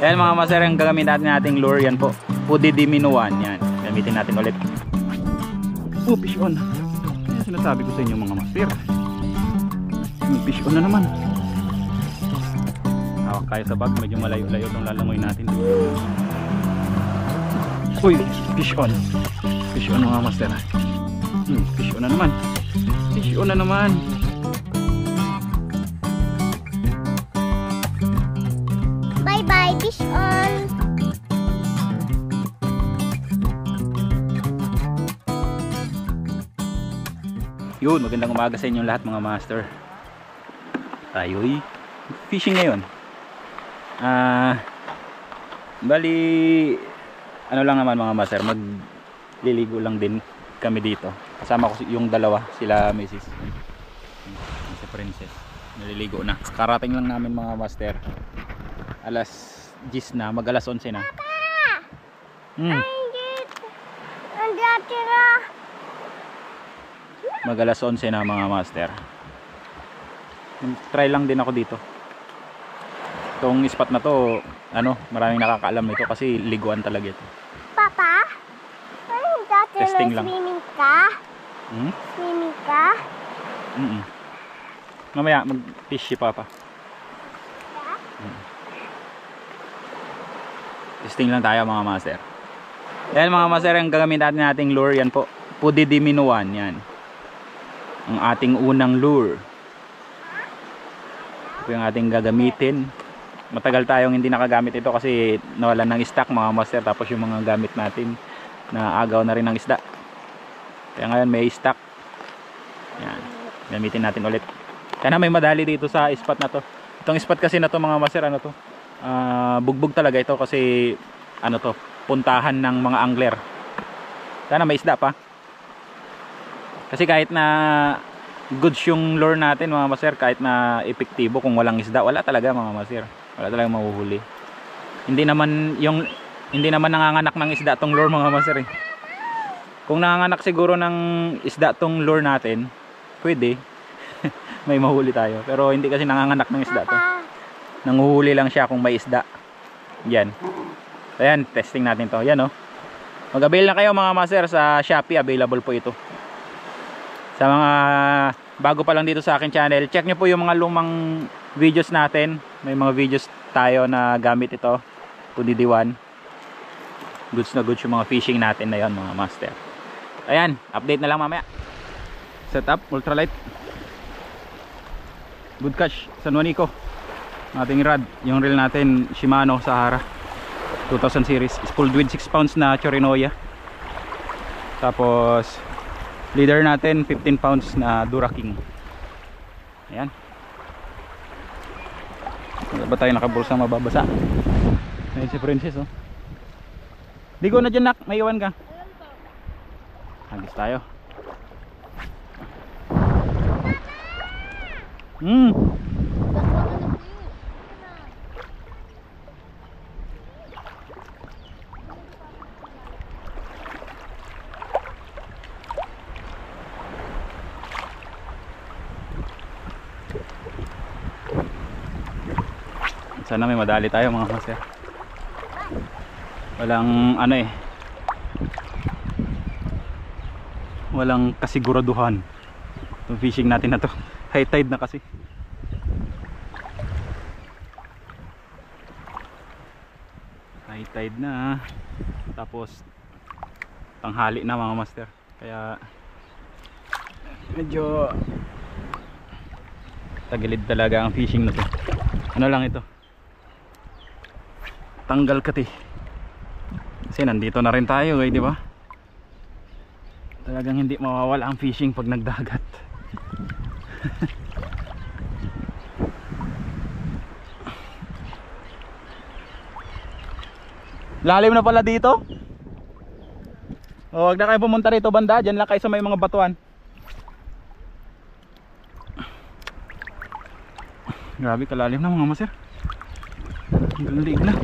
Yan mga master, ang gagamitin nating lure, yan po, Pudidi Minuan. Yan, gamitin natin ulit. Oh, fish on. Yan sinasabi ko sa inyo mga master, may fish on na naman. Hawak tayo sa bag, medyo malayo-layo itong lalangoy natin. Uy, fish on. Fish on mga master. Fish on na naman. Fish on na naman. Bye bye, fish on. Yun, magandang umaga sa inyong lahat mga master. Tayo'y fishing ngayon. Bali, ano lang naman mga master, magliligo lang din kami dito. Kasama ko yung dalawa, sila Mrs. Si Princess. Naliligo na. Karating lang namin mga master. Alas 10 na, mag alas 11 na. Mag alas 11 na mga master. Try lang din ako dito. Itong spot na to, ano, maraming nakakaalam nito kasi liguan talaga ito. Papa, dati Testing lang. Swimming ka? Swimming ka? Mamaya mag-fish si Papa. Testing lang tayo mga master. Yan mga master, ang gagamitin nating lure, yan po, Pudidi Minuan. Yan ang ating unang lure. Ito yung ating gagamitin. Matagal tayong hindi nakagamit ito kasi nawalan ng stock mga master. Tapos yung mga gamit natin na agaw na rin ng isda. Kaya ngayon may stock. Yan, gamitin natin ulit. Kaya may madali dito sa spot na to. Itong spot kasi na to mga master, ano to, bugbog talaga ito kasi ano to, puntahan ng mga angler. Sana may isda pa. Kasi kahit na goods yung lure natin mga master, kahit na epektibo, kung walang isda, wala talaga mga master. Wala talaga mahuhuli. Hindi naman nanganganak ng isda tong lure mga master eh. Kung nanganganak siguro ng isda tong lure natin, pwede. May mahuli tayo. Pero hindi kasi nanganganak ng isda to. Nanguhuli lang siya kung may isda. Yan. Ayan, testing natin to. Yan oh. Mag-avail na kayo mga master, sa Shopee available po ito. Sa mga bago pa lang dito sa akin channel, check nyo po yung mga lumang videos natin. May mga videos tayo na gamit ito, Pudidi 1. Goods na goods yung mga fishing natin na yon mga master. Ayan, update na lang mamaya. Setup, ultralight. Good catch, San Juanico. Ating rod, yung reel natin Shimano Sahara 2000 series, is pulled with 6 pounds na Chorinoya. Tapos leader natin 15 pounds na Dura-King. Ayan. Wala ba tayo nakabulsa mababasa? Ayan si Princess oh. Ligo na dyan nak, may iwan ka. Hagis tayo. Sana may madali tayo mga master. Walang ano eh, walang kasiguraduhan itong fishing natin na to. High tide na kasi. High tide na. Tapos tanghali na mga master. Kaya medyo tagilid talaga ang fishing na to. Ano lang ito, tanggal kati. Kasi nandito na rin tayo eh, di ba? Talagang hindi mawawala ang fishing pag nagdagat. Lalim na pala dito. O, wag na kayo pumunta rito banda, dyan lang kayo sa may mga batuan. Grabe kalalim na mga master. Ang galing na.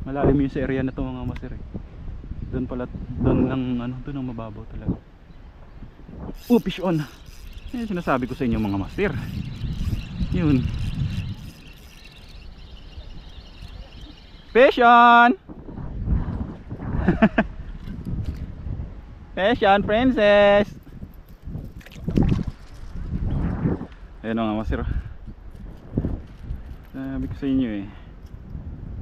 Malalim yung sa area na to mga master eh. Doon pala, doon lang ano, doon ang mababaw talaga. Oh, fish on. Yan sinasabi ko sa inyo mga master. Yun. Fish on. Fish on, princess. Ayun mga master. Sabi ko sa inyo eh,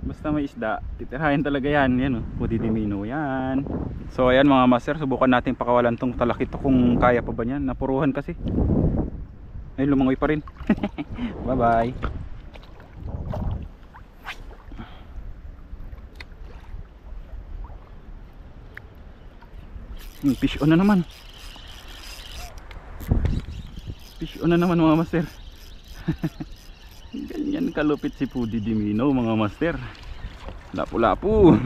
basta may isda, titirahin talaga yan. Yan oh, pudidimino yan. So ayan mga master, subukan natin pakawalan tong talakito kung kaya pa ba niyan. Napuruhan kasi. Ayun, lumangoy pa rin. Bye bye. Fish on na naman. Fish on na naman mga master. Ganyan kalupit si Pudidimino mga master. Lapu-lapu.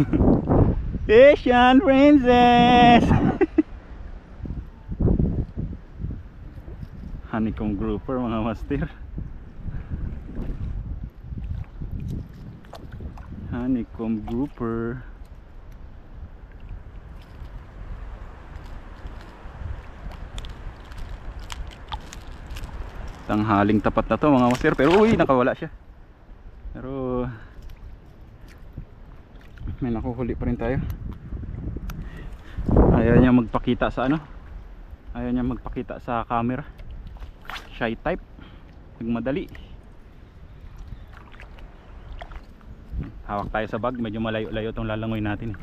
Fish on, princess. Honeycomb grouper mga master. Honeycomb grouper. Tanghaling tapat na to mga master, pero uy, nakawala siya. Pero may nakuhuli pa rin tayo. Ayaw niya magpakita sa ano, ayaw niya magpakita sa camera. Shy type, nagmadali. Hawak tayo sa bag, medyo malayo-layo itong lalangoy natin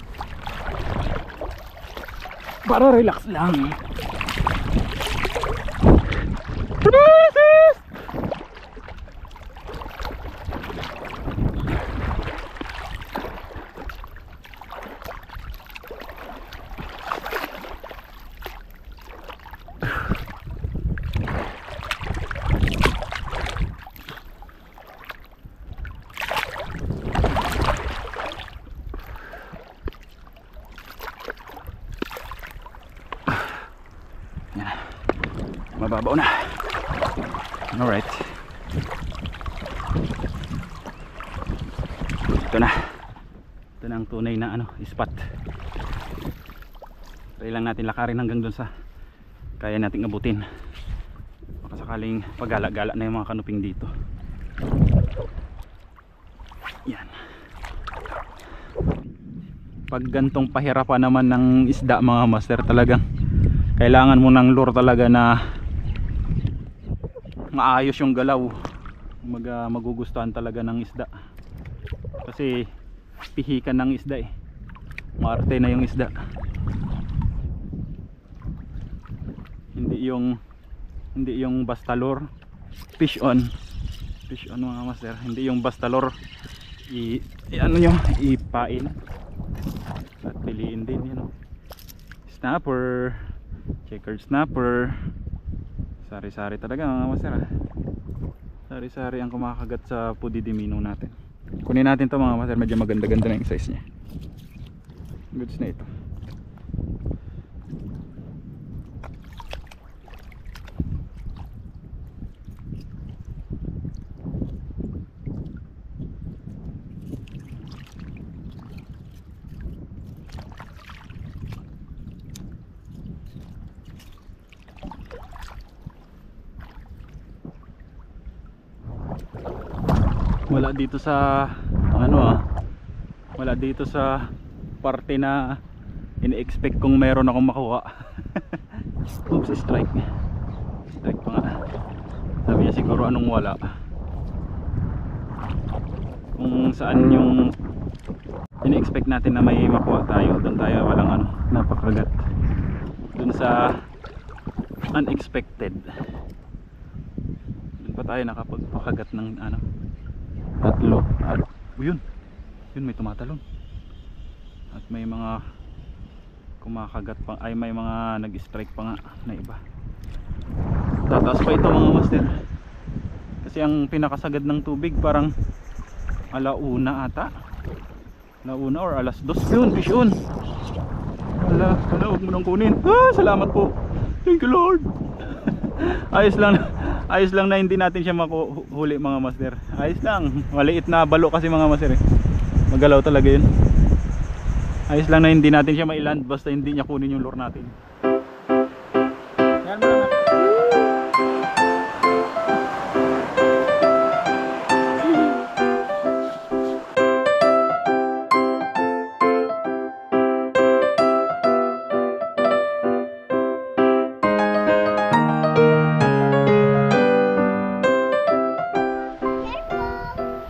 para relax lang. Mababaw na. Alright. Ito na. Ito na ang tunay na ano, spot. Try lang natin lakarin hanggang dun sa kaya nating abutin. Baka sakaling pagala-gala na yung mga kanuping dito. Yan. Pag gantong pahirapan naman ng isda mga master, talagang kailangan mo ng lure talaga na maayos yung galaw. Magugustuhan talaga ng isda. Kasi pihikan ng isda eh. Maarte na yung isda. Hindi yung basta lure. Fish on. Fish on mga master. Hindi yung basta lure. Ano nyo, ipain. At piliin din yun. Snapper. Checkered snapper. Sari-sari talaga mga master. Sari-sari ang kumakagat sa Pudidimino natin. Kunin natin to mga master, medyo maganda-ganda na yung size nya. Goods na ito. Wala dito sa ano wala dito sa parte na ini-expect kong meron akong makuha. Oops, strike pa nga. Sabi niya siguro anong wala, kung saan yung ini-expect natin na may makuha tayo, doon tayo walang ano, napakagat. Doon sa unexpected, doon pa tayo nakapagpakagat ng ano, tatlo. At yun may tumatalon at may mga kumakagat pa, ay may mga nag-strike pa nga na iba. Tataas pa ito mga master kasi ang pinakasagad ng tubig parang alauna ata, alauna or alas 2. Yun, fish on. Wala, huwag mo nang kunin. Salamat po, thank you Lord. Ayos lang na hindi natin siya makuhuli mga master. Ayos lang, maliit na balo kasi mga master eh. Magalaw talaga yun. Ayos lang na hindi natin siya mailand basta hindi niya kunin yung lure natin. Yan mo lang natin.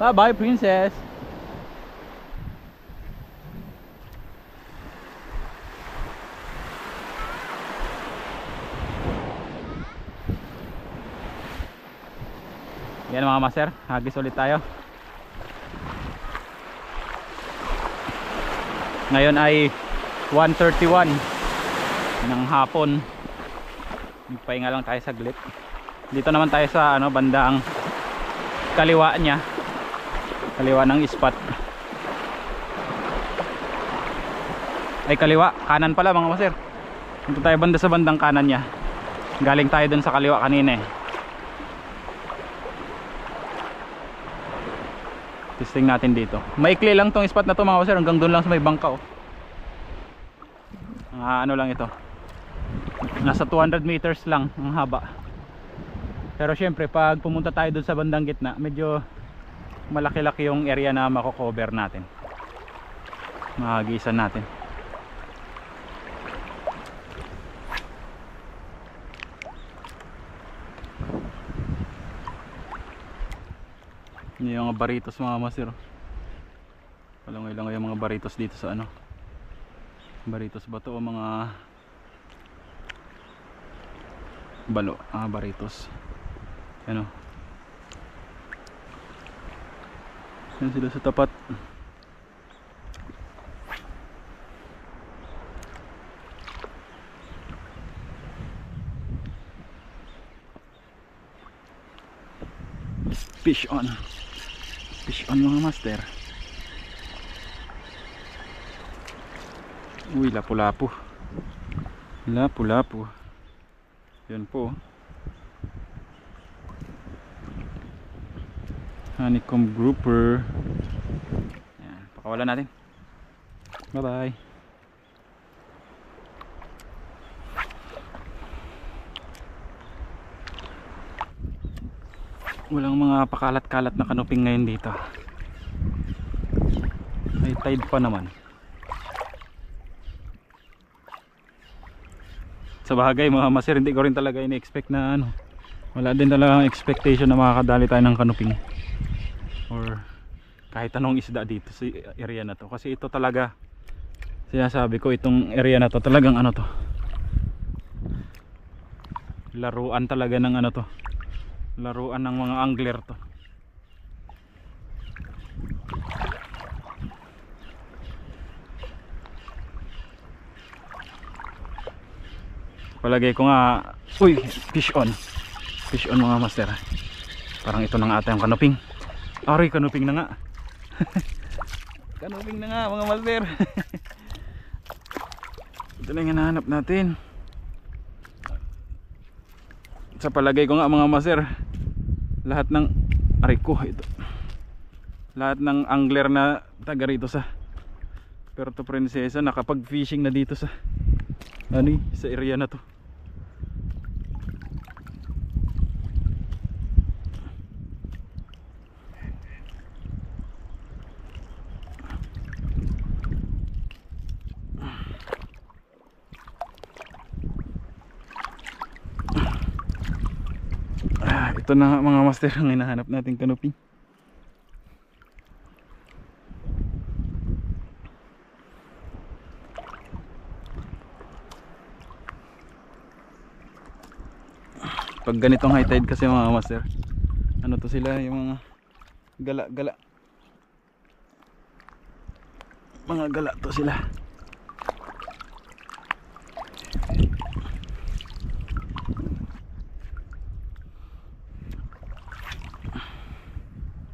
Bye-bye, princess. Yan mga master, hagis ulit tayo. Ngayon ay 1:31 ng hapon. Magpahinga lang tayo saglit. Dito naman tayo sa bandang kaliwa niya. Kaliwa ng spot. Ay kaliwa, kanan pala mga master. Dito tayo banda sa bandang kanan niya. Galing tayo dun sa kaliwa kanina eh. Testing natin dito. Maikli lang tong spot na to mga master, hanggang dun lang sa may bangka oh. Ano lang ito. Nasa 200 meters lang ang haba. Pero syempre pag pumunta tayo dun sa bandang gitna, medyo malaki-laki yung area na mako-cover natin. Mahagisan natin. Ini yung mga baritos mga master. Palangay-langay yung mga baritos dito sa baritos ba to o mga balo? Baritos. Yan sila sa tapat. Fish on. Fish on mga master. Uy, lapu-lapu. Lapu-lapu. Yan po. Honeycomb grouper. Yan, pakawalan natin. Bye bye. Walang mga pakalat-kalat na kanuping ngayon dito. May tide pa naman. Sa bagay mga master, hindi ko rin talaga in-expect na wala din talagang expectation na makakadali tayo ng kanuping or kahit anong isda dito sa area na to. Kasi ito talaga, sinasabi ko, itong area na to talagang to, laruan talaga ng to, laruan ng mga angler to. Palagay ko nga, uy, fish on mga master. Parang ito na nga ata yung kanuping. Aray, kanuping na nga. Kanuping na nga mga master. Ito na yung hinahanap natin. Sa palagay ko nga mga master, lahat ng aray ko ito, lahat ng angler na taga rito sa Puerto Princesa nakapag fishing na dito sa sa area na to. Ito na mga master ang hinahanap nating kanuping. Pag ganitong high tide kasi mga master, to sila, yung mga gala mga gala to sila.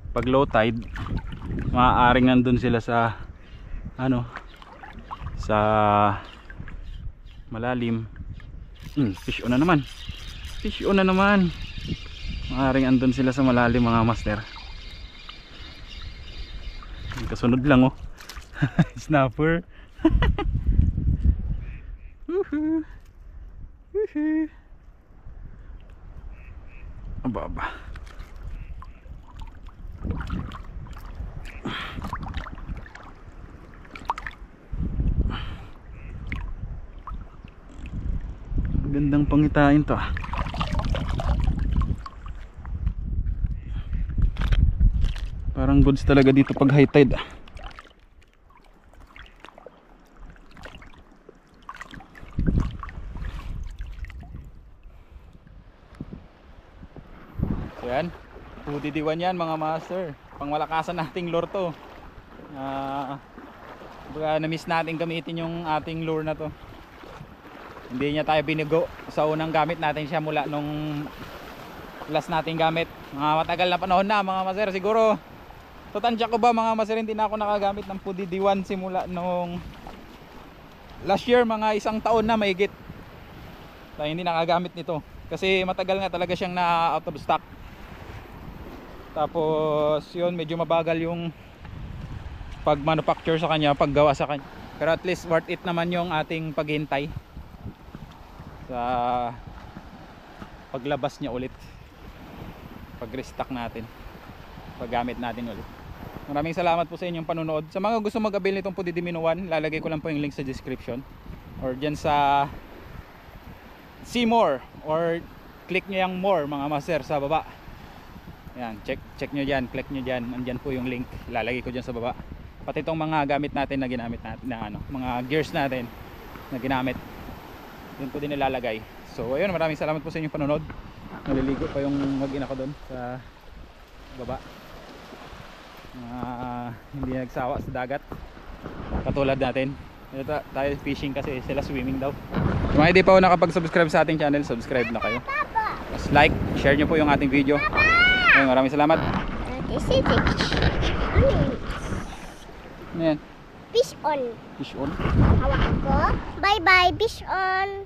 Pag low tide, maaaring nandun sila sa sa malalim. Fish on na naman. Fish on na naman. Maaaring andun sila sa malalim mga master. Kasunod lang oh. Snapper. Woohoo. Woohoo. Aba, aba. Gandang pangitain to. Parang goods talaga dito pag high tide. So yan, pudidiwan yan mga master. Pangmalakasan nating lure to. Na-miss natin gamitin yung ating lure na to. Hindi niya tayo binigo sa unang gamit natin siya mula nung last nating gamit. Mga matagal na panahon na mga master. Siguro tatansya ko ba mga master, hindi na ako nakagamit ng pudidiwan simula nung last year, mga 1 taon na mahigit tayo hindi nakagamit nito. Kasi matagal nga talaga siyang na out of stock. Tapos yun, medyo mabagal yung pag manufacture sa kanya, paggawa sa kanya. Pero at least worth it naman yung ating paghintay sa paglabas niya ulit, pag restock natin, paggamit natin ulit. Maraming salamat po sa inyong panunood. Sa mga gusto mag-avail nitong Pudidimino 1, lalagay ko lang po yung link sa description or dyan sa see more, or click nyo yung more mga master sa baba. Yan, check nyo dyan, click nyo dyan, andyan po yung link, lalagay ko dyan sa baba. Pati itong mga gamit natin na ginamit natin na mga gears natin na ginamit, yun po din nilalagay. So ayun, maraming salamat po sa inyong panonood. Naliligo pa yung mag-ina ko doon sa baba. Hindi nagsawa sa dagat katulad natin. Ito, tayo fishing kasi sila swimming daw. Kung hindi pa po nakapag-subscribe sa ating channel, subscribe na kayo. Mas like, share nyo po yung ating video. Ayun, maraming salamat. This is it. Ano yan? Fish on. Fish on? Hawak ko. Bye bye, fish on.